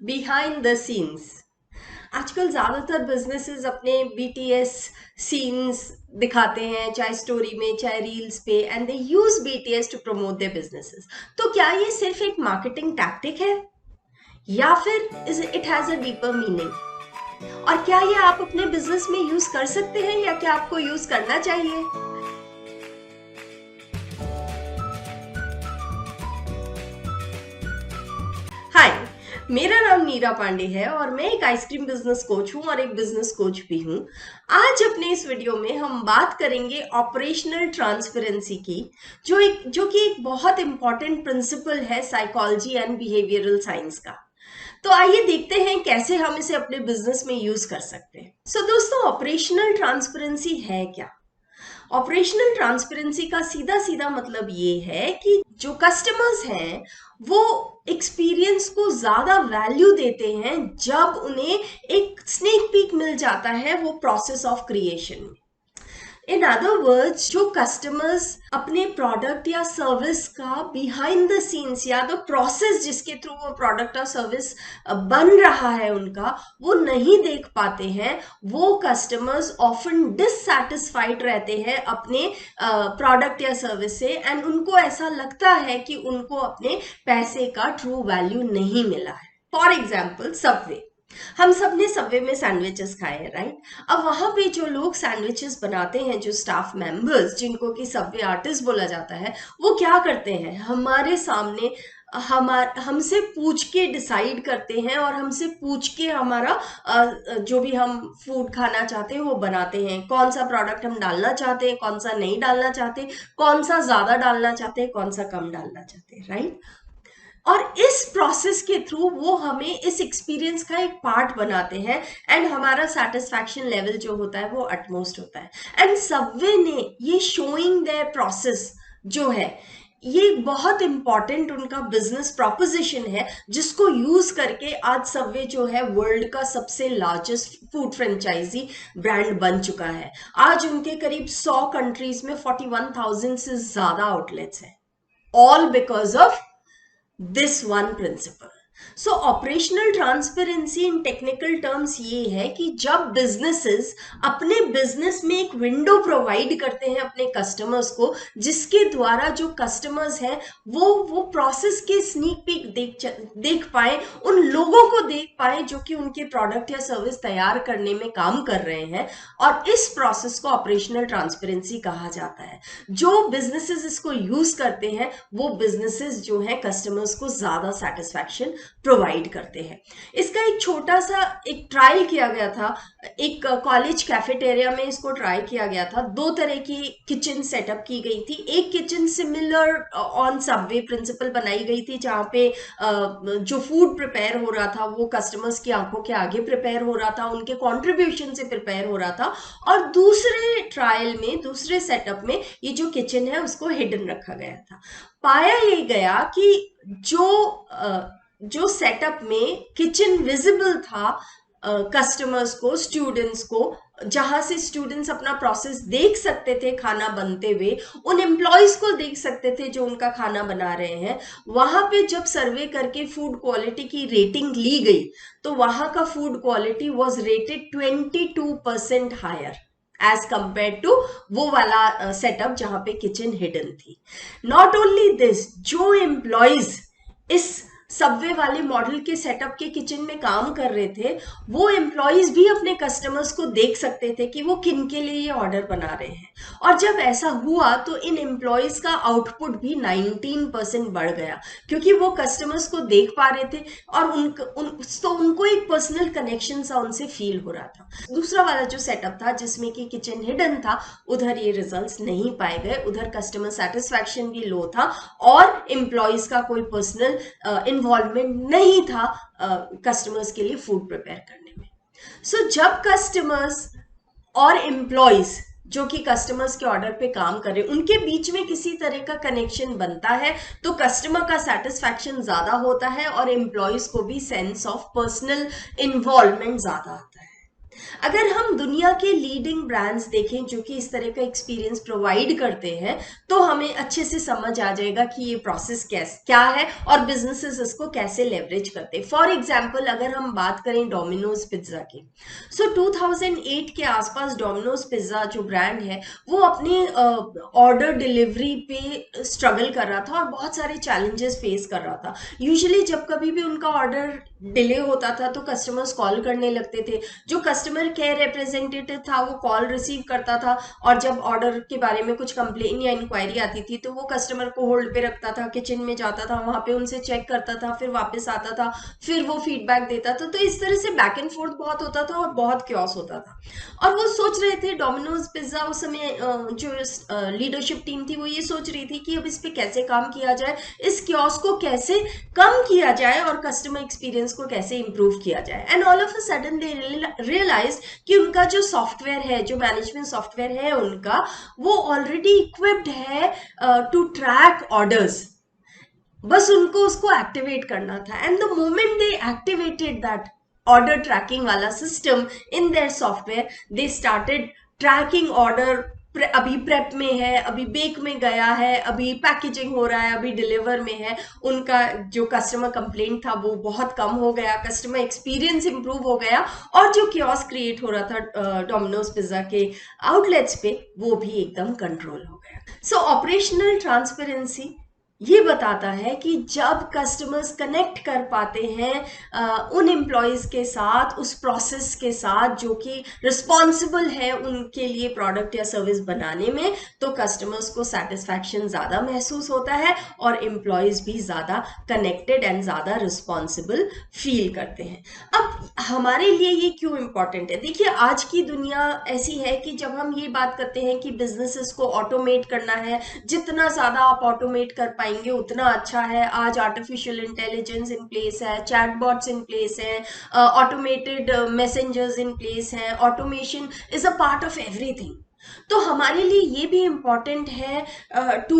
Behind the scenes. आजकल ज्यादातर businesses अपने बीटीएस सीन्स दिखाते हैं, चाहे स्टोरी में चाहे रील्स पे, and they use BTS to promote their businesses. तो क्या ये सिर्फ एक मार्केटिंग टैक्टिक है या फिर is it has a deeper meaning? और क्या ये आप अपने बिजनेस में यूज कर सकते हैं या क्या आपको यूज करना चाहिए? हाय, मेरा नाम नीरा पांडे है और मैं एक आइसक्रीम बिजनेस कोच हूं और एक बिजनेस कोच भी हूं। आज अपने इस वीडियो में हम बात करेंगे ऑपरेशनल ट्रांसपेरेंसी की, जो कि एक बहुत इंपॉर्टेंट प्रिंसिपल है साइकोलॉजी एंड बिहेवियरल साइंस का। तो आइए देखते हैं कैसे हम इसे अपने बिजनेस में यूज कर सकते हैं। दोस्तों, ऑपरेशनल ट्रांसपेरेंसी है क्या? ऑपरेशनल ट्रांसपेरेंसी का सीधा सीधा मतलब ये है कि जो कस्टमर्स हैं वो एक्सपीरियंस को ज्यादा वैल्यू देते हैं जब उन्हें एक स्नेक पीक मिल जाता है वो प्रोसेस ऑफ क्रिएशन में। इन अदर वर्ड्स, जो कस्टमर्स अपने प्रोडक्ट या सर्विस का बिहाइंड द सीन्स या द प्रोसेस जिसके थ्रू वो प्रोडक्ट और सर्विस बन रहा है उनका, वो नहीं देख पाते हैं, वो कस्टमर्स ऑफन डिससैटिस्फाइड रहते हैं अपने प्रोडक्ट या सर्विस से, एंड उनको ऐसा लगता है कि उनको अपने पैसे का ट्रू वैल्यू नहीं मिला है। For example, Subway. हम सब ने सबवे में सैंडविचेस खाए हैं, राइट? अब वहां पे जो लोग सैंडविचेस बनाते हैं, जो स्टाफ मेंबर्स जिनको कि सबवे आर्टिस्ट बोला जाता है, वो क्या करते हैं? हमारे सामने हमसे पूछ के डिसाइड करते हैं और हमसे पूछ के हमारा जो भी हम फूड खाना चाहते हैं वो बनाते हैं। कौन सा प्रोडक्ट हम डालना चाहते हैं, कौन सा नहीं डालना चाहते, कौन सा ज्यादा डालना चाहते हैं, कौन सा कम डालना चाहते हैं, राइट? और इस प्रोसेस के थ्रू वो हमें इस एक्सपीरियंस का एक पार्ट बनाते हैं, एंड हमारा सेटिस्फैक्शन लेवल जो होता है वो अटमोस्ट होता है। एंड सबवे ने ये शोइंग देयर प्रोसेस जो है, ये बहुत इंपॉर्टेंट उनका बिजनेस प्रोपोजिशन है, जिसको यूज करके आज सबवे जो है वर्ल्ड का सबसे लार्जेस्ट फूड फ्रेंचाइजी ब्रांड बन चुका है। आज उनके करीब 100 कंट्रीज में 41,000 से ज्यादा आउटलेट्स हैं, all because of this one principle. So operational transparency in technical terms ये है कि जब बिजनेसेस अपने बिजनेस में एक विंडो प्रोवाइड करते हैं अपने कस्टमर्स को, जिसके द्वारा जो कस्टमर्स हैं वो प्रोसेस के स्नीक पीक देख पाए, उन लोगों को देख पाए जो कि उनके प्रोडक्ट या सर्विस तैयार करने में काम कर रहे हैं। और इस प्रोसेस को ऑपरेशनल ट्रांसपेरेंसी कहा जाता है। जो बिजनेसेस इसको यूज करते हैं वो बिजनेसेस जो है कस्टमर्स को ज्यादा सेटिस्फैक्शन प्रोवाइड करते हैं। इसका एक छोटा सा एक ट्रायल किया गया था, एक कॉलेज कैफेटेरिया में इसको ट्राई किया गया था। दो तरह की किचन सेटअप की गई थी। एक kitchen similar on Subway principle बनाई गई थी, जहाँ पे जो फूड प्रिपेयर हो रहा था वो कस्टमर्स की आंखों के आगे प्रिपेयर हो रहा था, उनके कॉन्ट्रीब्यूशन से प्रिपेयर हो रहा था। और दूसरे ट्रायल में, दूसरे सेटअप में, ये जो किचन है उसको हिडन रखा गया था। पाया ये गया कि जो सेटअप में किचन विजिबल था कस्टमर्स को, स्टूडेंट्स को, जहां से स्टूडेंट्स अपना प्रोसेस देख सकते थे खाना बनते हुए, उन एम्प्लॉयज को देख सकते थे जो उनका खाना बना रहे हैं, वहां पे जब सर्वे करके फूड क्वालिटी की रेटिंग ली गई तो वहां का food quality was rated 22% higher as compared to वो वाला सेटअप जहां पे किचन हिडन थी। नॉट ओनली दिस, जो एम्प्लॉयज इस सबवे वाले मॉडल के सेटअप के किचन में काम कर रहे थे, वो एम्प्लॉयज भी अपने कस्टमर्स को देख सकते थे कि वो किन के लिए ये ऑर्डर बना रहे हैं। और जब ऐसा हुआ तो इन एम्प्लॉयज का आउटपुट भी 19% बढ़ गया, क्योंकि वो कस्टमर्स को देख पा रहे थे और तो उनको एक पर्सनल कनेक्शन सा उनसे फील हो रहा था। दूसरा वाला जो सेटअप था जिसमें कि किचन हिडन था, उधर ये रिजल्ट्स नहीं पाए गए, उधर कस्टमर सेटिस्फैक्शन भी लो था और एम्प्लॉयज का कोई पर्सनल इन्वॉल्वमेंट नहीं था कस्टमर्स के लिए फूड प्रिपेयर करने में। जब कस्टमर्स और एम्प्लॉयज जो कि कस्टमर्स के ऑर्डर पे काम कर रहे हैं, उनके बीच में किसी तरह का कनेक्शन बनता है तो कस्टमर का सेटिस्फैक्शन ज्यादा होता है और एम्प्लॉयज को भी सेंस ऑफ पर्सनल इन्वॉल्वमेंट ज्यादा आता है। अगर हम दुनिया के लीडिंग ब्रांड्स देखें जो कि इस तरह का एक्सपीरियंस प्रोवाइड करते हैं, तो हमें अच्छे से समझ आ जाएगा कि ये प्रोसेस क्या है और बिजनेसेस इसको कैसे लेवरेज करते हैं। फॉर एग्जांपल अगर हम बात करें डोमिनोज पिज्जा की, सो 2008 के आसपास डोमिनोज पिज्जा जो ब्रांड है वो अपने ऑर्डर डिलीवरी पे स्ट्रगल कर रहा था और बहुत सारे चैलेंजेस फेस कर रहा था। यूजुअली जब कभी भी उनका ऑर्डर डिले होता था तो कस्टमर्स कॉल करने लगते थे, जो कस्टमर केयर रिप्रेजेंटेटिव था वो कॉल रिसीव करता था और जब ऑर्डर के बारे में कुछ कंप्लेन या इंक्वायरी आती थी तो वो कस्टमर को होल्ड पे रखता था, किचन में जाता था, वहां पे उनसे चेक करता था, फिर वापस आता था, फिर वो फीडबैक देता था। तो इस तरह से बैक एंड फोर्थ बहुत होता था और बहुत क्योस होता था। और वो सोच रहे थे डोमिनोज पिज्जा उस समय जो लीडरशिप टीम थी वो ये सोच रही थी कि अब इस पे कैसे काम किया जाए, इस क्योस को कैसे कम किया जाए और कस्टमर एक्सपीरियंस को कैसे इंप्रूव किया जाए। And all of a sudden they realize कि उनका जो सॉफ्टवेयर है, जो मैनेजमेंट सॉफ्टवेयर है उनका, वो ऑलरेडी इक्विप्ड है टू ट्रैक ऑर्डर्स। बस उनको उसको एक्टिवेट करना था। And the moment they activated that order tracking वाला system in their software, they started tracking order. अभी प्रेप में है, अभी बेक में गया है, अभी पैकेजिंग हो रहा है, अभी डिलीवर में है। उनका जो कस्टमर कंप्लेंट था वो बहुत कम हो गया, कस्टमर एक्सपीरियंस इंप्रूव हो गया और जो कियोस्क क्रिएट हो रहा था डोमिनोज पिज्जा के आउटलेट्स पे वो भी एकदम कंट्रोल हो गया। सो ऑपरेशनल ट्रांसपेरेंसी ये बताता है कि जब कस्टमर्स कनेक्ट कर पाते हैं उन एम्प्लॉयज के साथ, उस प्रोसेस के साथ जो कि रिस्पॉन्सिबल है उनके लिए प्रोडक्ट या सर्विस बनाने में, तो कस्टमर्स को सेटिस्फैक्शन ज़्यादा महसूस होता है और एम्प्लॉयज भी ज़्यादा कनेक्टेड एंड ज़्यादा रिस्पॉन्सिबल फील करते हैं। अब हमारे लिए ये क्यों इम्पॉर्टेंट है? देखिए, आज की दुनिया ऐसी है कि जब हम ये बात करते हैं कि बिजनेसेस को ऑटोमेट करना है, जितना ज़्यादा आप ऑटोमेट कर पाएंगे उतना अच्छा है। आज आर्टिफिशियल इंटेलिजेंस इन प्लेस है, चैटबॉट्स इन प्लेस है, ऑटोमेटेड मैसेंजर्स इन प्लेस है, automation is a part of everything. तो हमारे लिए ये भी इम्पॉर्टेंट है टू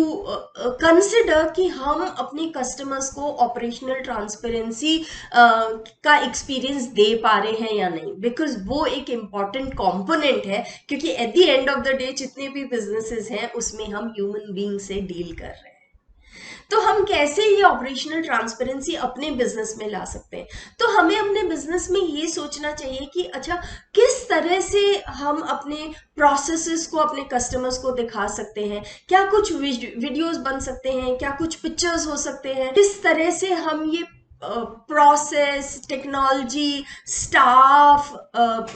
कंसिडर कि हम अपने कस्टमर्स को ऑपरेशनल ट्रांसपेरेंसी का एक्सपीरियंस दे पा रहे हैं या नहीं, बिकॉज वो एक इम्पॉर्टेंट कंपोनेंट है। क्योंकि at the end of the day जितने भी बिजनेसेस हैं उसमें हम ह्यूमन बीइंग से डील कर रहे हैं। तो हम कैसे ये ऑपरेशनल ट्रांसपेरेंसी अपने बिजनेस में ला सकते हैं? तो हमें अपने बिजनेस में ये सोचना चाहिए कि अच्छा, किस तरह से हम अपने प्रोसेसेस को अपने कस्टमर्स को दिखा सकते हैं। क्या कुछ वीडियोस बन सकते हैं, क्या कुछ पिक्चर्स हो सकते हैं, किस तरह से हम ये प्रोसेस, टेक्नोलॉजी, स्टाफ,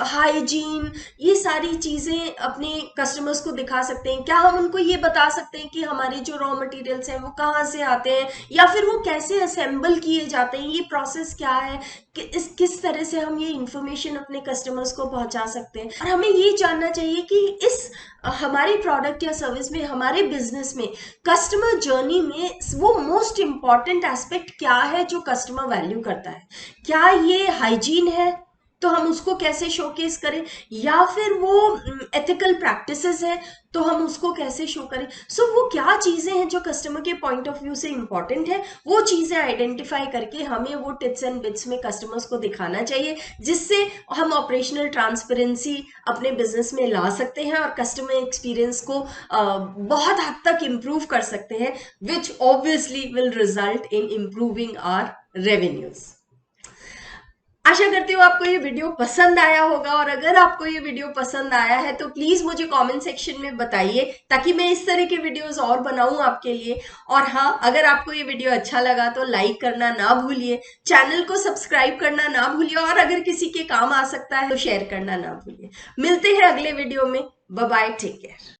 हाइजीन, ये सारी चीज़ें अपने कस्टमर्स को दिखा सकते हैं। क्या हम उनको ये बता सकते हैं कि हमारे जो रॉ मटेरियल्स हैं वो कहाँ से आते हैं या फिर वो कैसे असेंबल किए जाते हैं, ये प्रोसेस क्या है, कि किस तरह से हम ये इंफॉर्मेशन अपने कस्टमर्स को पहुंचा सकते हैं। और हमें ये जानना चाहिए कि इस हमारे प्रोडक्ट या सर्विस में, हमारे बिजनेस में, कस्टमर जर्नी में वो मोस्ट इंपॉर्टेंट एस्पेक्ट क्या है जो कस्टमर वैल्यू करता है। क्या ये हाइजीन है तो हम उसको कैसे शोकेस करें, या फिर वो एथिकल प्रैक्टिसेस है तो हम उसको कैसे शो करें। सो वो क्या चीजें हैं जो कस्टमर के पॉइंट ऑफ व्यू से इंपॉर्टेंट है, वो चीजें आइडेंटिफाई करके हमें वो टिप्स एंड बिट्स में कस्टमर्स को दिखाना चाहिए, जिससे हम ऑपरेशनल ट्रांसपेरेंसी अपने बिजनेस में ला सकते हैं और कस्टमर एक्सपीरियंस को बहुत हद तक इंप्रूव कर सकते हैं, which obviously will result in improving our revenues. आशा करती हूँ आपको ये वीडियो पसंद आया होगा, और अगर आपको ये वीडियो पसंद आया है तो प्लीज मुझे कमेंट सेक्शन में बताइए ताकि मैं इस तरह के वीडियोस और बनाऊं आपके लिए। और हाँ, अगर आपको ये वीडियो अच्छा लगा तो लाइक करना ना भूलिए, चैनल को सब्सक्राइब करना ना भूलिए, और अगर किसी के काम आ सकता है तो शेयर करना ना भूलिए। मिलते हैं अगले वीडियो में। Bye bye, take care.